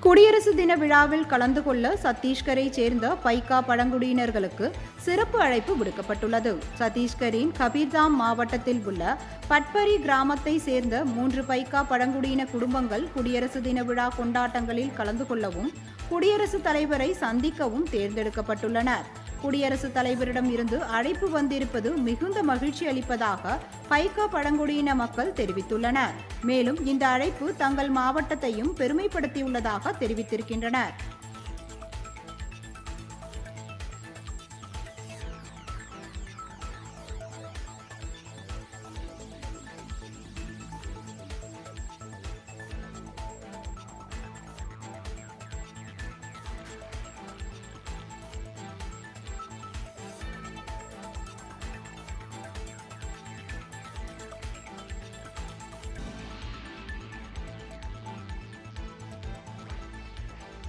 குடியரசு தின விழாவில் கலந்து கொள்ள சத்தீஸ்கரை சேர்ந்த பைக்கா பழங்குடியினர்களுக்கு சிறப்பு அழைப்பு விடுக்கப்பட்டுள்ளது. சத்தீஸ்கரின் கபீர்தாம் மாவட்டத்தில் உள்ள பட்பரி கிராமத்தை சேர்ந்த 3 பைக்கா பழங்குடியின குடும்பங்கள் குடியரசு தின விழா கொண்டாட்டங்களில் கலந்து கொள்ளவும் குடியரசுத் தலைவரை சந்திக்கவும் தேர்ந்தெடுக்கப்பட்டுள்ளனர். குடியரசுத் தலைவரிடம் இருந்து அழைப்பு வந்திருப்பது மிகுந்த மகிழ்ச்சி அளிப்பதாக பைக்கா பழங்குடியின மக்கள் தெரிவித்துள்ளனர். மேலும் இந்த அழைப்பு தங்கள் மாவட்டத்தையும் பெருமைப்படுத்தியுள்ளதாக தெரிவித்திருக்கின்றனர்.